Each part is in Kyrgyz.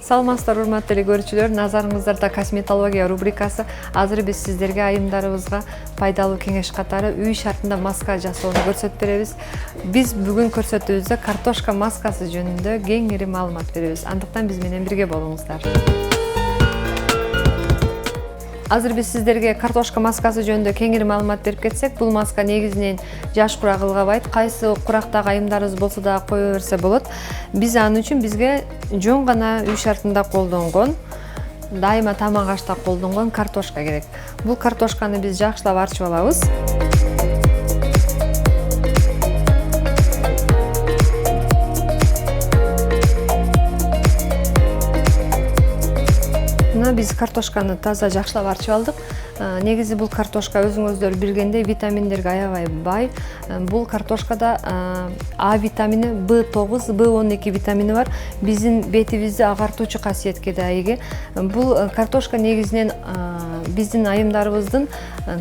Саламатсыздар урматтуу эле көрүүчүлөр, назарыңыздарда косметология рубрикасы. Азыр биз сиздерге айымдарыбызга пайдалуу кеңеш катары үй шартында маска жасоону көрсөтүп беребиз. Биз бүгүн көрсөтүүбүздө картошка маскасы жөнүндө кеңири маалымат беребиз. Андыктан биз менен бирге болуңуздар. Азыр биз сиздерге картошка маскасы жөнүндө кеңири маалымат берип кетсек, бул маска негизинен жаш курак ылгабайт. Кайсы курактагы айымдарыбыз болсо да кое берсе болот. Биз аны үчүн бизге жөн гана үй шартында колдонгон, дайыма тамак ашта колдонгон картошка керек. Бул картошканы биз жакшылап арчып алабыз. Биз картошканы таза жакшылап арчып алдык. Негизи бул картошка өзүңүздөр билгендей витаминдерге аябай бай. Бул картошкада А витамини, B9, B12 витамини бар. Биздин бетибизди агартуучу касиетке да ээ. Бул картошка негизинен биздин айымдарыбыздын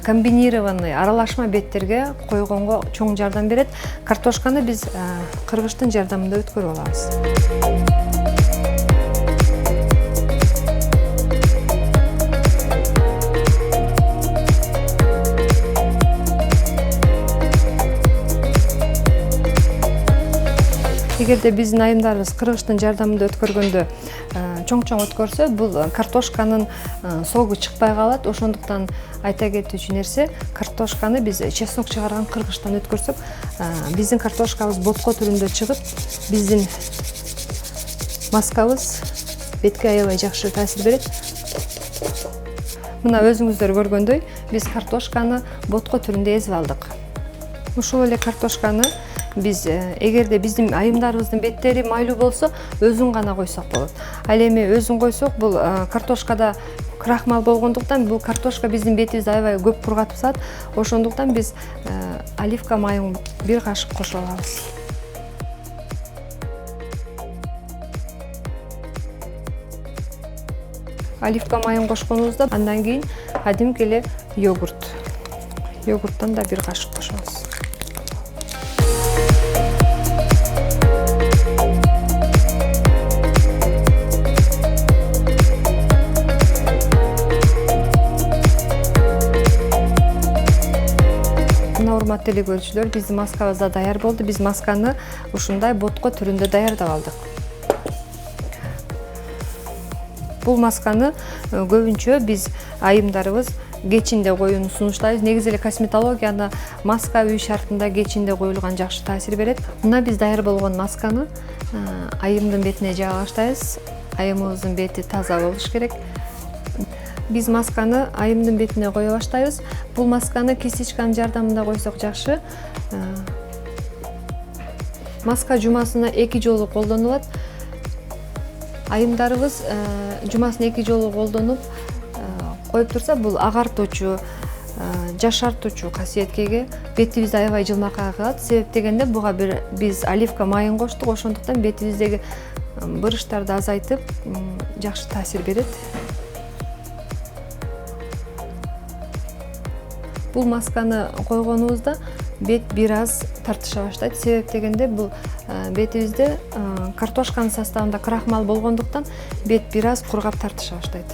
комбинированный аралашма беттерге койгонго чоң жардам берет. Картошканы биз кыргычтын жардамында өткөрүп алабыз. Эгерде биздин айымдарыбыз кыргычтын жардамында өткөргөндө чоң өткөрсө, бул картошканын согу чыкпай калат. Ошондуктан айта кетүүчү нерсе, картошканы биз чеснок чыгарган кыргычтан өткөрсөк, биздин картошкабыз ботко түрүндө чыгып, биздин маскабыз бетке аябай жакшы таасир берет. Мына өзүңүздөр көргөндөй, биз картошканы ботко түрүндө эзип алдык. Ушул эле картошканы биз эгерде биздин айымдарыбыздын беттери майлуу болсо, өзүн гана койсок болот. Ал эми өзүн койсок, бул картошкада крахмал болгондуктан бул картошка биздин бетибизди аябай көп кургатып салат. Ошондуктан биз оливка майын бир кашык кошуп алабыз. Оливка майын кошконубузда андан кийин кадимки эле йогурт. Йогурттан да бир кашык кошобуз. Урматтуу эле көрүүчүлөр, биздин маскабыз да даяр болду. Биз масканы ушундай ботко түрүндө даярдап алдык. Бул масканы көбүнчө биз айымдарыбыз кечинде коюуну сунуштайбыз. Негизи эле косметологияда маска үй шартында кечинде коюлган жакшы таасир берет. Мына биз даяр болгон масканы айымдын бетине жаап баштайбыз. Айымыбыздын бети таза болуш керек. Биз масканы айымдын бетине кое баштайбыз. Бул масканы кистичканын жардамында койсок жакшы. Маска жумасына 2 жолу колдонулат. Айымдарыбыз жумасын 2 жолу колдонуп коюп турса, бул агартуучу, жашартуучу касиетке ээ. Бетибизди аябай жылмакай кылат. Себеп дегенде буга биз оливка майын коштук. Ошондуктан бетибиздеги бырыштарды азайтып, жакшы таасир берет. Бул масканы койгонубузда бет бир аз тартыша баштайт. Себеп дегенде бул бетибизде картошканын составында крахмал болгондуктан бет бир аз кургап тартыша баштайт.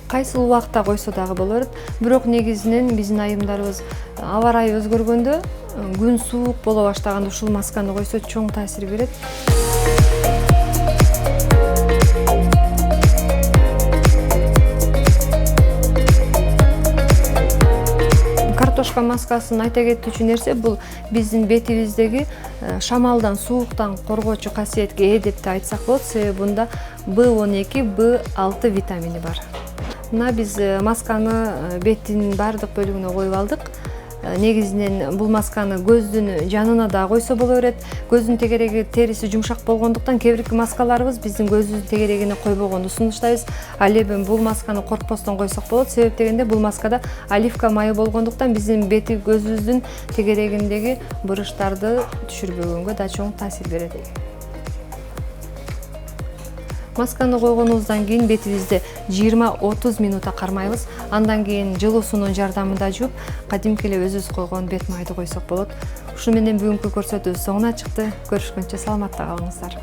Кайсыл убакта койсо дагы боло берет. Бирок негизинен биздин айымдарыбыз аба ырайы өзгөргөндө, күн суук боло баштаганда ушул масканы койсо чоң таасир берет. Картошка маскасын айта кетүүчү нерсе, бул биздин бетибиздеги шамалдан, сууктан коргоочу касиетке ээ деп да айтсак болот. Себеби бунда B12, B6 витамини бар. Мына биз масканы беттин бардык бөлүгүнө коюп алдык. Негизинен бул масканы көздүн жанына да койсо боло берет. Көздүн тегереги териси жумшак болгондуктан кээбирки маскаларыбыз биздин көздүн тегерегине койбогонду сунуштайбыз. Ал эми бул масканы коркпостон койсок болот. Себеп дегенде бул маскада оливка майы болгондуктан биздин бети көзүбүздүн тегерегиндеги бырыштарды түшүрбөгөнгө да чоң таасир берет. Масканы койгонубуздан кийин бетибизди 20-30 минутта кармайбыз. Андан кийин жылуу суунун жардамында жууп, кадимки эле өзүбүз койгон бет майды койсок болот. Ушу менен бүгүнкү көрсөтүүбүз соңуна чыкты. Көрүшкөнчө саламатта калыңыздар.